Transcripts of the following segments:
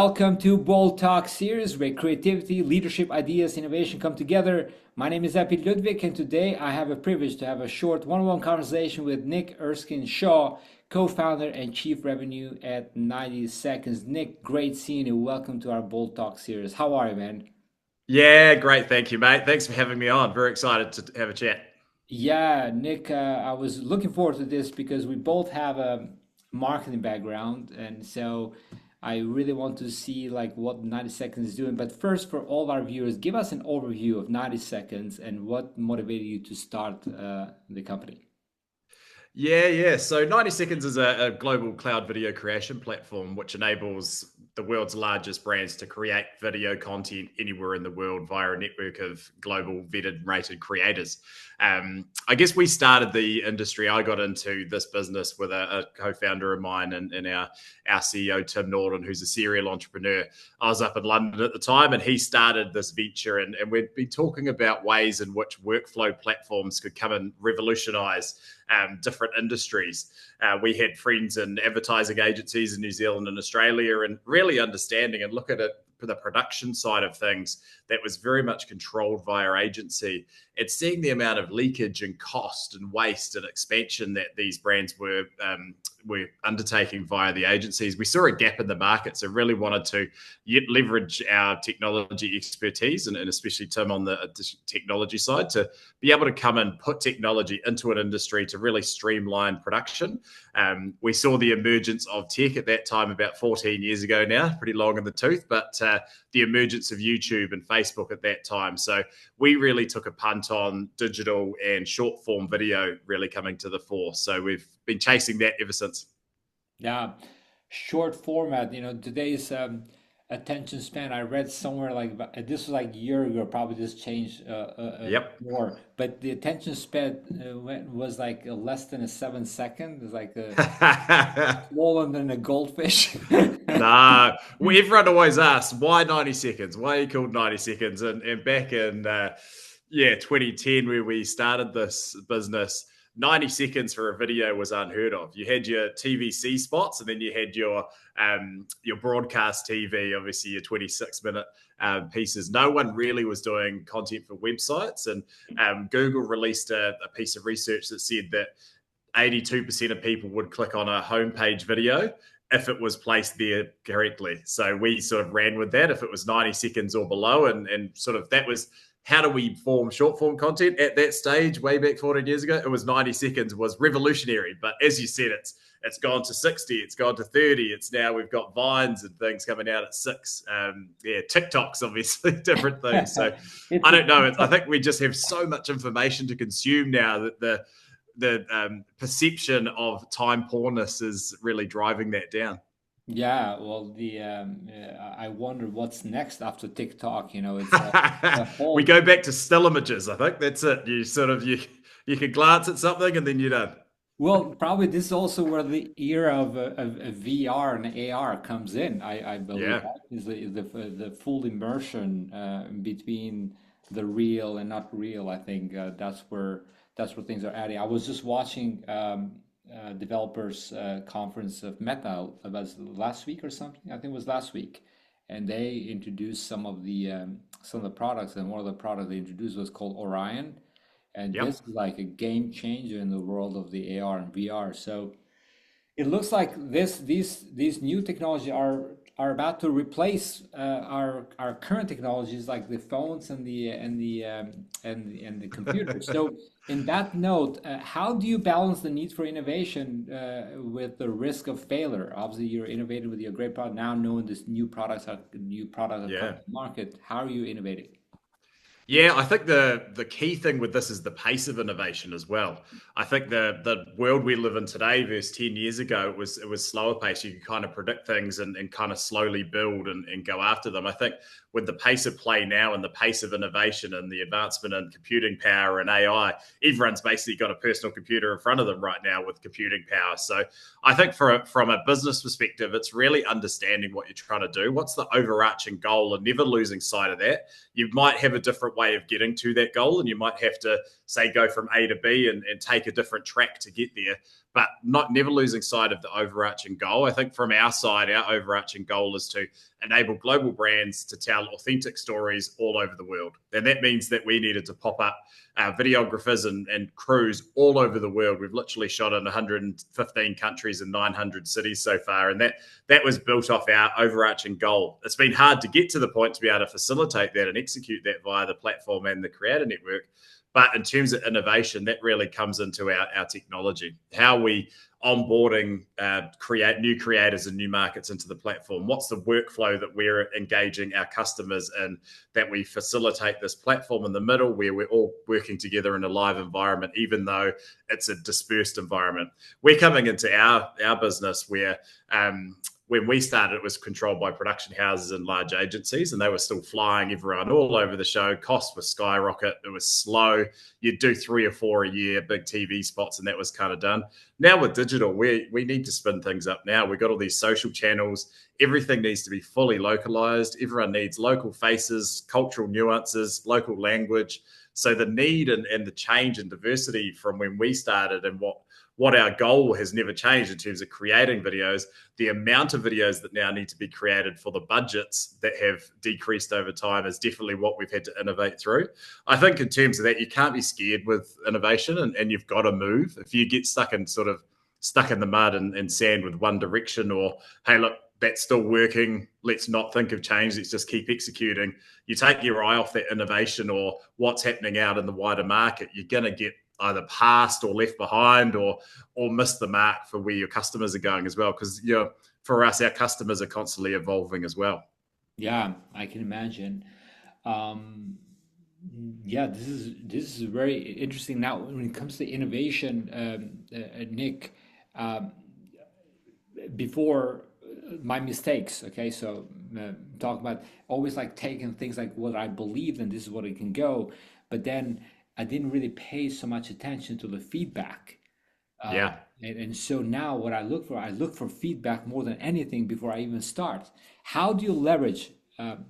Welcome to Bold Talk series where creativity, leadership, ideas, innovation come together. My name is Ludvik, and today I have a privilege to have a short one-on-one conversation with Nick Erskine-Shaw, co-founder and chief revenue at 90 Seconds. Nick, great seeing you. Welcome to our Bold Talk series. How are you, man? Yeah, great. Thank you, mate. Thanks for having me on. Very excited to have a chat. Yeah, Nick, I was looking forward to this because we both have a marketing background, and so I really want to see like what 90 Seconds is doing. But first, for all our viewers, give us an overview of 90 Seconds and what motivated you to start the company. Yeah. So 90 Seconds is a global cloud video creation platform which enables the world's largest brands to create video content anywhere in the world via a network of global vetted, rated creators. I guess we started the industry. I got into this business with a co-founder of mine and our CEO, Tim Norton, who's a serial entrepreneur. I was up in London at the time and he started this venture and we'd been talking about ways in which workflow platforms could come and revolutionize different industries. We had friends in advertising agencies in New Zealand and Australia, and really understanding and look at it for the production side of things that was very much controlled via agency. It's seeing the amount of leakage and cost and waste and expansion that these brands were undertaking via the agencies. We saw a gap in the market, so really wanted to leverage our technology expertise and especially Tim on the technology side to be able to come and put technology into an industry to really streamline production. We saw the emergence of tech at that time about 14 years ago now, pretty long in the tooth, but the emergence of YouTube and Facebook at that time. So we really took a punt on digital and short form video really coming to the fore. So we've been chasing that ever since. Yeah, short format. Today's attention span. I read somewhere like this was like a year ago. Probably just changed Yep. more, but the attention span was like less than a 7 second. It's like smaller than a goldfish. Nah, well, everyone always asks why 90 seconds? Why are you called 90 seconds? And back in 2010, where we started this business, 90 seconds for a video was unheard of. You had your TVC spots, and then you had your broadcast TV, obviously your 26-minute pieces. No one really was doing content for websites, and Google released a piece of research that said that 82% of people would click on a homepage video if it was placed there correctly. So we sort of ran with that if it was 90 seconds or below. And sort of that was how do we form short form content at that stage way back 14 years ago? It was 90 seconds was revolutionary. But as you said, it's gone to 60, it's gone to 30. It's now we've got Vines and things coming out at 6. TikTok's obviously different things. So It's I a don't know. I think we just have so much information to consume now that the perception of time poorness is really driving that down. Yeah, well, I wonder what's next after TikTok. It's a We whole. go back to still images. I think that's it. You can glance at something and then you're done. Well, probably this is also where the era of VR and AR comes in. I believe Yeah. that is the full immersion between the real and not real. I think that's where things are adding. I was just watching developers conference of Meta about last week or something. I think it was last week, and they introduced some of the products, and one of the products they introduced was called Orion, and this Yep. is like a game changer in the world of the AR and VR. So it looks like these new technology are about to replace our current technologies like the phones and the computers. So in that note, how do you balance the need for innovation with the risk of failure? Obviously, you're innovating with your great product now, knowing this new products are coming Yeah. to market. How are you innovating? Yeah, I think the key thing with this is the pace of innovation as well. I think the world we live in today versus 10 years ago, it was slower pace. You could kind of predict things and kind of slowly build and go after them. I think with the pace of play now and the pace of innovation and the advancement in computing power and AI, everyone's basically got a personal computer in front of them right now with computing power. So I think from a business perspective, it's really understanding what you're trying to do. What's the overarching goal and never losing sight of that. You might have a different way of getting to that goal, and you might have to say go from A to B and take a different track to get there. but never losing sight of the overarching goal. I think from our side, our overarching goal is to enable global brands to tell authentic stories all over the world. And that means that we needed to pop up videographers and crews all over the world. We've literally shot in 115 countries and 900 cities so far. And that was built off our overarching goal. It's been hard to get to the point to be able to facilitate that and execute that via the platform and the creator network. But in terms of innovation, that really comes into our technology, how we onboarding create new creators and new markets into the platform. What's the workflow that we're engaging our customers in, that we facilitate this platform in the middle where we're all working together in a live environment, even though it's a dispersed environment. We're coming into our business where when we started, it was controlled by production houses and large agencies, and they were still flying everyone all over the show. Costs were skyrocket. It was slow. You'd do 3 or 4 a year, big TV spots, and that was kind of done. Now with digital, we need to spin things up now. We've got all these social channels. Everything needs to be fully localized. Everyone needs local faces, cultural nuances, local language. So the need and the change and diversity from when we started and what our goal has never changed in terms of creating videos. The amount of videos that now need to be created for the budgets that have decreased over time is definitely what we've had to innovate through. I think in terms of that, you can't be scared with innovation and you've got to move. If you get stuck in the mud and sand with one direction, or, hey, look, that's still working, let's not think of change, let's just keep executing. You take your eye off that innovation or what's happening out in the wider market, you're going to get either passed or left behind or miss the mark for where your customers are going as well. Because for us, our customers are constantly evolving as well. Yeah, I can imagine. Yeah, this is very interesting. Now, when it comes to innovation, Nick, before my mistakes, okay, so talk about always like taking things like what I believed and this is what it can go, but then I didn't really pay so much attention to the feedback. Uh, Yeah, and so now what I look for feedback more than anything before I even start. How do you leverage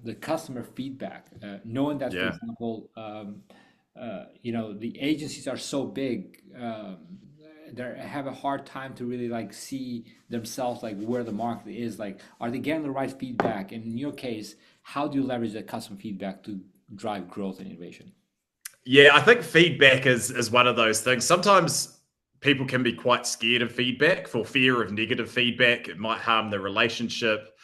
the customer feedback, knowing that, for yeah. example, the agencies are so big, they have a hard time to really like see themselves like where the market is. Like, are they getting the right feedback? And in your case, how do you leverage that customer feedback to drive growth and innovation? Yeah, I think feedback is one of those things. Sometimes people can be quite scared of feedback for fear of negative feedback. It might harm the relationship,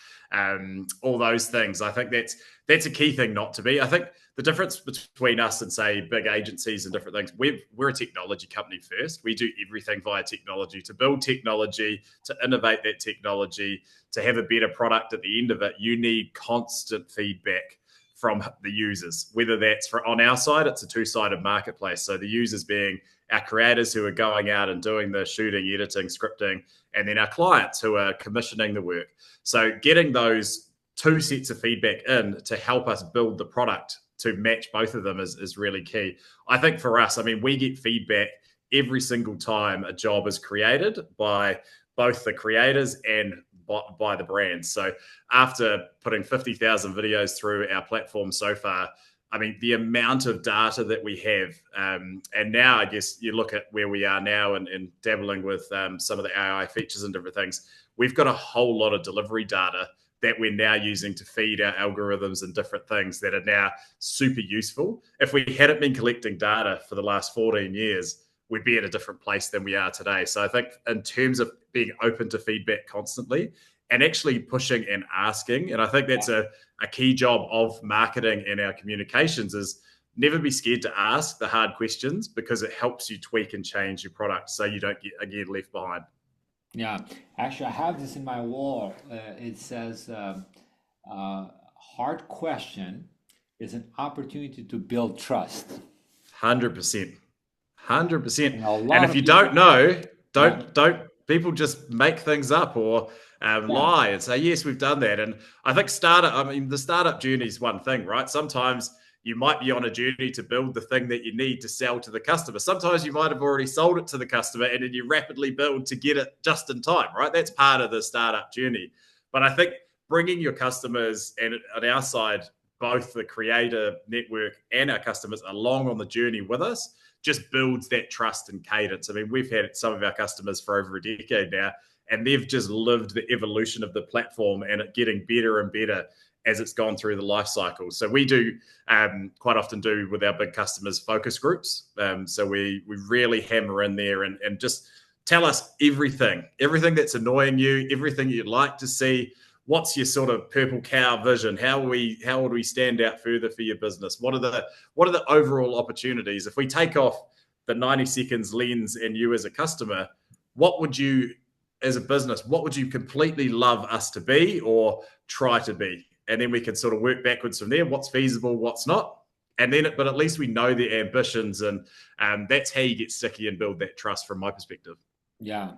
all those things. I think that's a key thing not to be. I think the difference between us and, say, big agencies and different things, we're a technology company first. We do everything via technology. To build technology, to innovate that technology, to have a better product at the end of it, you need constant feedback from the users, whether that's on our side, it's a two-sided marketplace. So the users being our creators who are going out and doing the shooting, editing, scripting, and then our clients who are commissioning the work. So getting those two sets of feedback in to help us build the product to match both of them is really key. I think for us, I mean, we get feedback every single time a job is created by both the creators and by the brands. So after putting 50,000 videos through our platform so far, I mean, the amount of data that we have, and now I guess you look at where we are now and dabbling with some of the AI features and different things, we've got a whole lot of delivery data that we're now using to feed our algorithms and different things that are now super useful. If we hadn't been collecting data for the last 14 years, we'd be at a different place than we are today. So I think in terms of being open to feedback constantly and actually pushing and asking, and I think that's a key job of marketing and our communications, is never be scared to ask the hard questions, because it helps you tweak and change your product so you don't get, again, left behind. Yeah, actually, I have this in my wall. It says, hard question is an opportunity to build trust. 100%. 100%. And a And lot if of you people, don't know, yeah, don't people just make things up or yeah, lie and say, yes, we've done that. And I think the startup journey is one thing, right? Sometimes you might be on a journey to build the thing that you need to sell to the customer. Sometimes you might have already sold it to the customer and then you rapidly build to get it just in time, right? That's part of the startup journey. But I think bringing your customers, and on our side, both the creator network and our customers along on the journey with us just builds that trust and cadence. I mean, we've had some of our customers for over a decade now, and they've just lived the evolution of the platform and it getting better and better as it's gone through the life cycle. So we do quite often do with our big customers focus groups. So we really hammer in there and just tell us everything that's annoying you, everything you'd like to see. What's your sort of purple cow vision? How would we stand out further for your business? What are the overall opportunities? If we take off the 90 seconds lens and you as a customer, what would you, as a business, what would you completely love us to be or try to be? And then we can sort of work backwards from there. What's feasible, what's not? And then, but at least we know their ambitions, and that's how you get sticky and build that trust from my perspective. Yeah.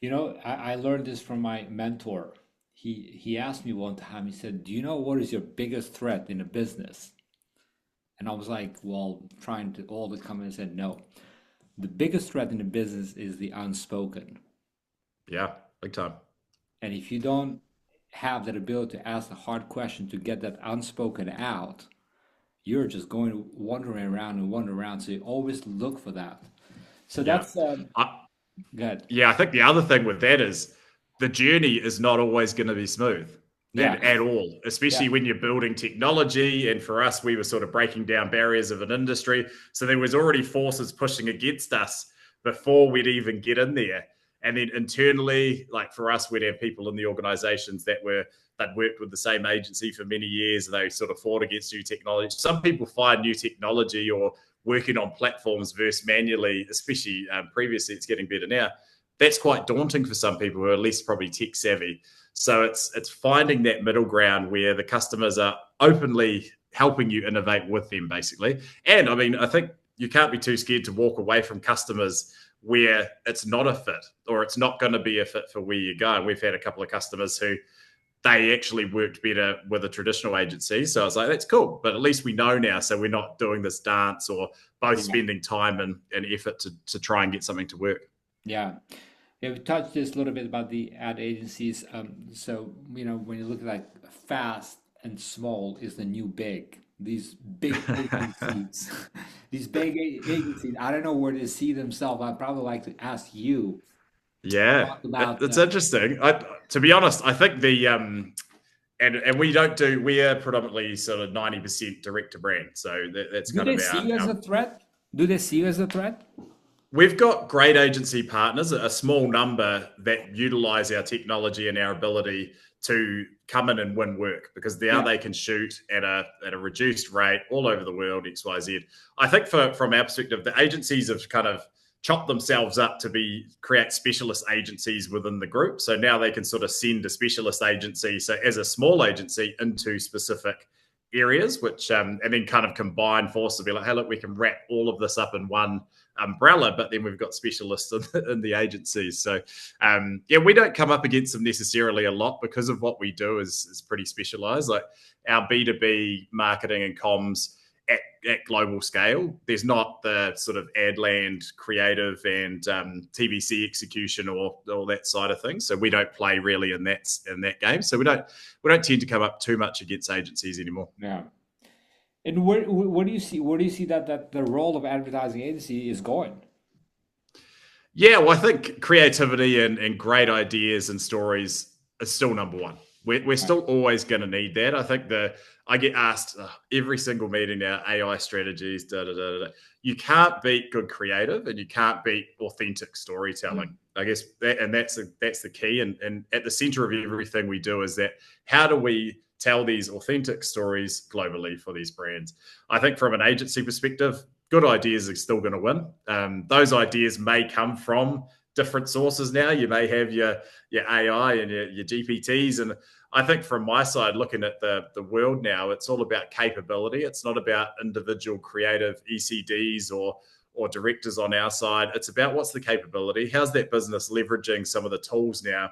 You know, I learned this from my mentor. He asked me one time, he said, "Do you know what is your biggest threat in a business?" And I was like, well, trying to all the come and said, no. The biggest threat in a business is the unspoken. Yeah, big time. And if you don't have that ability to ask the hard question to get that unspoken out, you're just going wandering around and wandering around. So you always look for that. So Yeah. that's good. Yeah, I think the other thing with that is the journey is not always going to be smooth Yeah. at all, especially Yeah. when you're building technology. And for us, we were sort of breaking down barriers of an industry. So there was already forces pushing against us before we'd even get in there. And then internally, like for us, we'd have people in the organizations that worked with the same agency for many years. They sort of fought against new technology. Some people find new technology or working on platforms versus manually, especially previously, it's getting better now. That's quite daunting for some people who are at least probably tech savvy. So it's finding that middle ground where the customers are openly helping you innovate with them, basically. And I mean, I think you can't be too scared to walk away from customers where it's not a fit or it's not going to be a fit for where you go. And we've had a couple of customers who they actually worked better with a traditional agency. So I was like, that's cool. But at least we know now. So we're not doing this dance or both Yeah. spending time and effort to try and get something to work. Yeah. Yeah, we touched this a little bit about the ad agencies. So, you know, when you look at like fast and small is the new big. These big agencies, these big agencies, I don't know where they see themselves. I'd probably like to ask you to Yeah, talk about it's interesting. To be honest, I think the and we are predominantly sort of 90% direct to brand. So that's do kind they of see you as our a threat? Do they see you as a threat? We've got great agency partners, a small number that utilize our technology and our ability to come in and win work because now Yeah. they can shoot at a reduced rate all over the world, XYZ. I think from our perspective, the agencies have kind of chopped themselves up to create specialist agencies within the group. So now they can sort of send a specialist agency, so as a small agency, into specific areas, which and then kind of combine forces to be like, hey, look, we can wrap all of this up in one umbrella, but then we've got specialists in the agencies. So yeah, we don't come up against them necessarily a lot because of what we do is pretty specialized. Like our B2B marketing and comms at global scale, there's not the sort of ad land creative and TVC execution or all that side of things. So we don't play really in that game. So we don't tend to come up too much against agencies anymore. Yeah. And where do you see that the role of advertising agency is going? Yeah, well, I think creativity and great ideas and stories is still number one. We're still always going to need that. I think I get asked every single meeting now, AI strategies, da da da da. You can't beat good creative, and you can't beat authentic storytelling. I guess that's the key. And at the center of everything we do is that how do we tell these authentic stories globally for these brands? I think from an agency perspective, good ideas are still going to win. Those ideas may come from different sources now. You may have your AI and your GPTs. And I think from my side, looking at the world now, it's all about capability. It's not about individual creative ECDs or directors on our side. It's about what's the capability. How's that business leveraging some of the tools now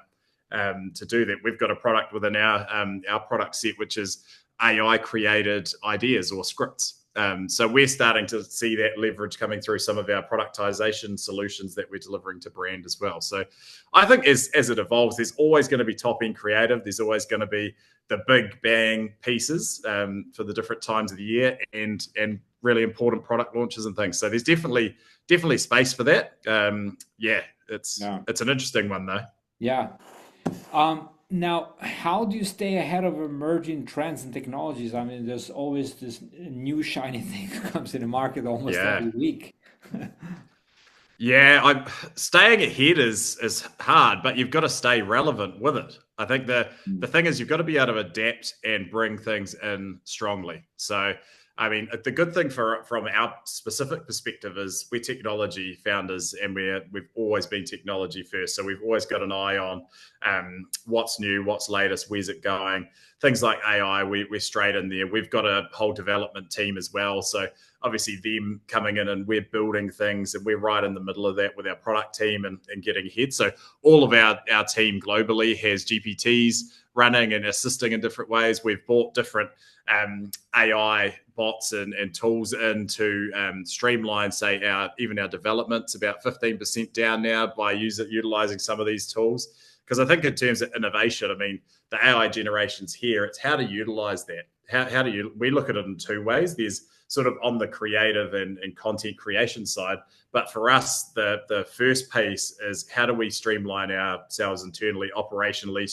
to do that? We've got a product within our product set, which is AI created ideas or scripts. So we're starting to see that leverage coming through some of our productization solutions that we're delivering to brand as well. So I think as it evolves, there's always going to be top end creative. There's always going to be the big bang pieces for the different times of the year, and really important product launches and things. So there's definitely space for that. It's Yeah. an interesting one though. Yeah. Now, how do you stay ahead of emerging trends and technologies? I mean, there's always this new shiny thing that comes in the market almost Yeah. every week. Yeah, I'm staying ahead is hard, but you've got to stay relevant with it. I think the thing is you've got to be able to adapt and bring things in strongly. So, I mean, the good thing from our specific perspective is we're technology founders, and we've always been technology first. So we've always got an eye on what's new, what's latest, where's it going. Things like AI, we're straight in there. We've got a whole development team as well. So obviously them coming in and we're building things, and we're right in the middle of that with our product team and getting ahead. So all of our team globally has GPTs running and assisting in different ways. We've bought different AI bots and tools in to streamline, say, even our development's about 15% down now by utilizing some of these tools. Because I think in terms of innovation, I mean, the AI generation's here. It's how to utilize that. How do you? We look at it in two ways. There's sort of on the creative and content creation side. But for us, the first piece is how do we streamline ourselves internally, operationally,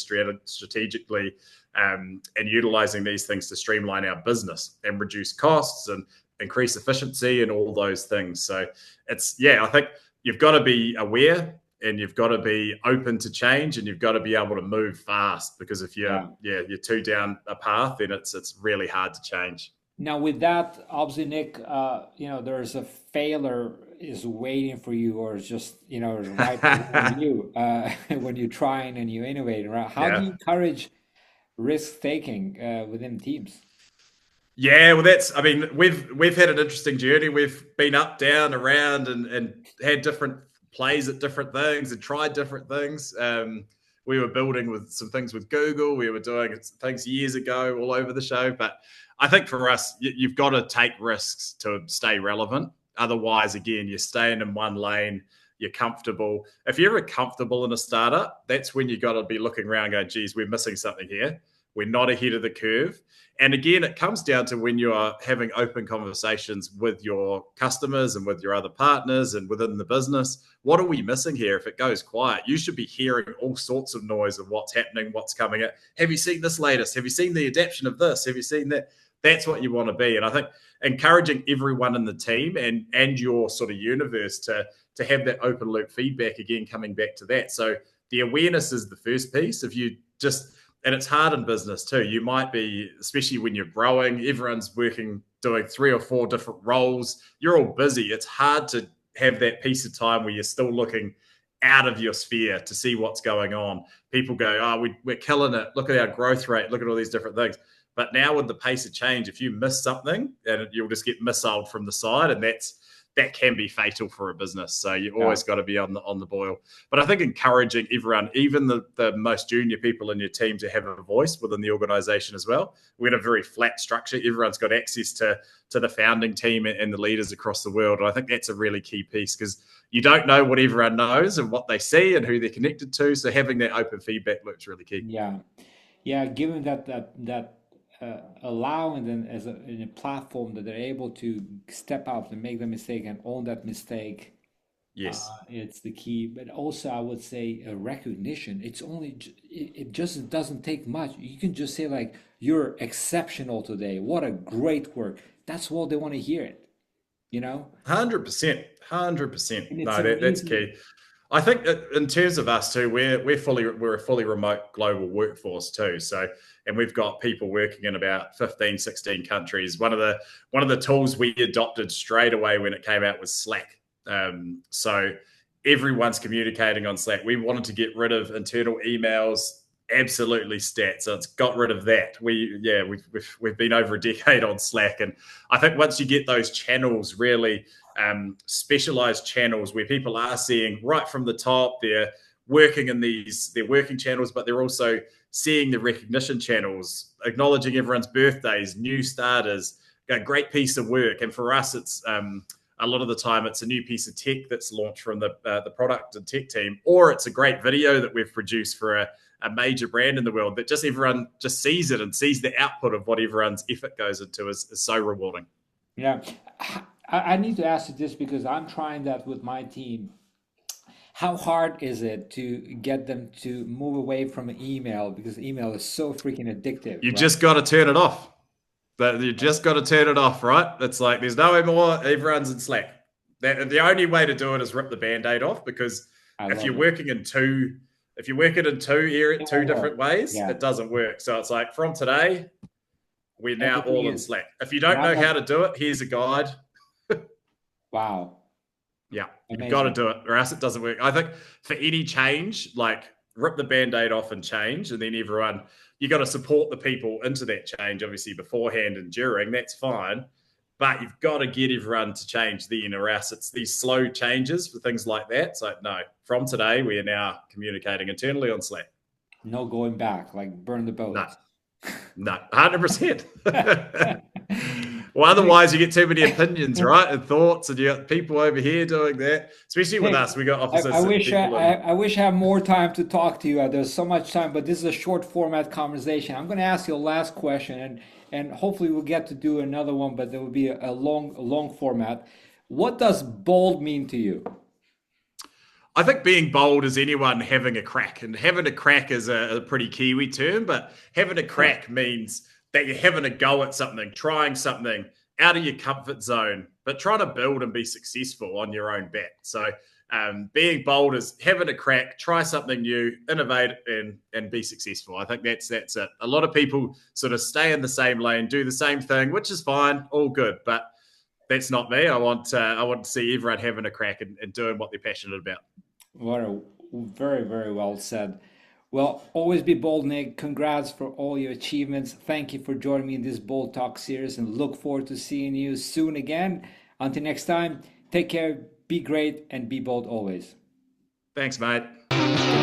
strategically, and utilizing these things to streamline our business and reduce costs and increase efficiency and all those things. So I think you've got to be aware, and you've got to be open to change, and you've got to be able to move fast, because if you're too down a path, then it's really hard to change. Now, with that, obviously, Nick, there's a failure is waiting for you, or it's just, is right behind you when you're trying and you innovate, right? How do Yeah. you encourage risk taking within teams? Yeah, well, we've had an interesting journey. We've been up, down, around, and had different plays at different things and tried different things. We were building with some things with Google. We were doing things years ago all over the show. But I think for us, you've got to take risks to stay relevant. Otherwise, again, you're staying in one lane. You're comfortable. If you're ever comfortable in a startup, that's when you got to be looking around going, geez, we're missing something here. We're not ahead of the curve. And again, it comes down to when you are having open conversations with your customers and with your other partners and within the business. What are we missing here? If it goes quiet, you should be hearing all sorts of noise of what's happening, what's coming in. Have you seen this latest? Have you seen the adaptation of this? Have you seen that? That's what you want to be. And I think encouraging everyone in the team and your sort of universe to have that open loop feedback, again, coming back to that. So the awareness is the first piece. If you just, and it's hard in business too. You might be, especially when you're growing, everyone's working, doing 3 or 4 different roles. You're all busy. It's hard to have that piece of time where you're still looking out of your sphere to see what's going on. People go, oh, we're killing it. Look at our growth rate. Look at all these different things. But now with the pace of change, if you miss something, and you'll just get missiled from the side, and that can be fatal for a business. So you always got to be on the boil. But I think encouraging everyone, even the most junior people in your team, to have a voice within the organization as well. We're in a very flat structure. Everyone's got access to the founding team and the leaders across the world. And I think that's a really key piece, because you don't know what everyone knows and what they see and who they're connected to. So having that open feedback loop's really key. Yeah, yeah. Given that allowing them in a platform that they're able to step out and make the mistake and own that mistake, Yes. it's the key. But also, I would say a recognition. It just doesn't take much. You can just say like, "You're exceptional today. What a great work." That's what they want to hear it. You know, 100%. 100%. and it's No, an that's easy. key. I think in terms of us too, we're a fully remote global workforce too. So, and we've got people working in about 15, 16 countries. One of the tools we adopted straight away when it came out was Slack. So everyone's communicating on Slack. We wanted to get rid of internal emails, absolutely stat. So it's got rid of that. We've been over a decade on Slack, and I think once you get those channels really specialized channels where people are seeing right from the top, they're working in their working channels, but they're also seeing the recognition channels, acknowledging everyone's birthdays, new starters, a great piece of work. And for us, it's a lot of the time it's a new piece of tech that's launched from the product and tech team, or it's a great video that we've produced for a major brand in the world that just everyone just sees it and sees the output of what everyone's effort goes into is so rewarding. Yeah. I need to ask you this because I'm trying that with my team. How hard is it to get them to move away from email because email is so freaking addictive, You right? just got to turn it off. You just got to turn it off, right? It's like there's no more. Everyone's in Slack. The only way to do it is rip the band-aid off, because I if love you're it. working in two It two won't work. different ways, Yeah. it doesn't work. So it's like from today, we're now Everything all in is. Slack. If you don't And I'm know not. how to do it, here's a guide. Wow. Yeah, you've got to Amazing. do it, or else it doesn't work. I think for any change, like rip the band-aid off and change, and then everyone, you got to support the people into that change, obviously beforehand and during. That's fine, but you've got to get everyone to change then, or else it's these slow changes for things like that. So no, from today we are now communicating internally on Slack. No going back, like burn the No, boats. no, 100%. Well, otherwise you get too many opinions, right, and thoughts, and you got people over here doing that. Especially with Hey, us, we got I offices and wish people in. I wish I had more time to talk to you. There's so much time, but this is a short format conversation. I'm going to ask you a last question, and hopefully we'll get to do another one, but there will be a long format. What does bold mean to you? I think being bold is anyone having a crack, and having a crack is a pretty Kiwi term, but having a Sure. crack means that you're having a go at something, trying something out of your comfort zone, but trying to build and be successful on your own bat. So being bold is having a crack, try something new, innovate, and be successful. I think that's it. A lot of people sort of stay in the same lane, do the same thing, which is fine, all good, but that's not me. I want to see everyone having a crack and doing what they're passionate about. Very, very well said. Well, always be bold, Nick. Congrats for all your achievements. Thank you for joining me in this Bold Talk series and look forward to seeing you soon again. Until next time, take care, be great, and be bold always. Thanks, mate. Take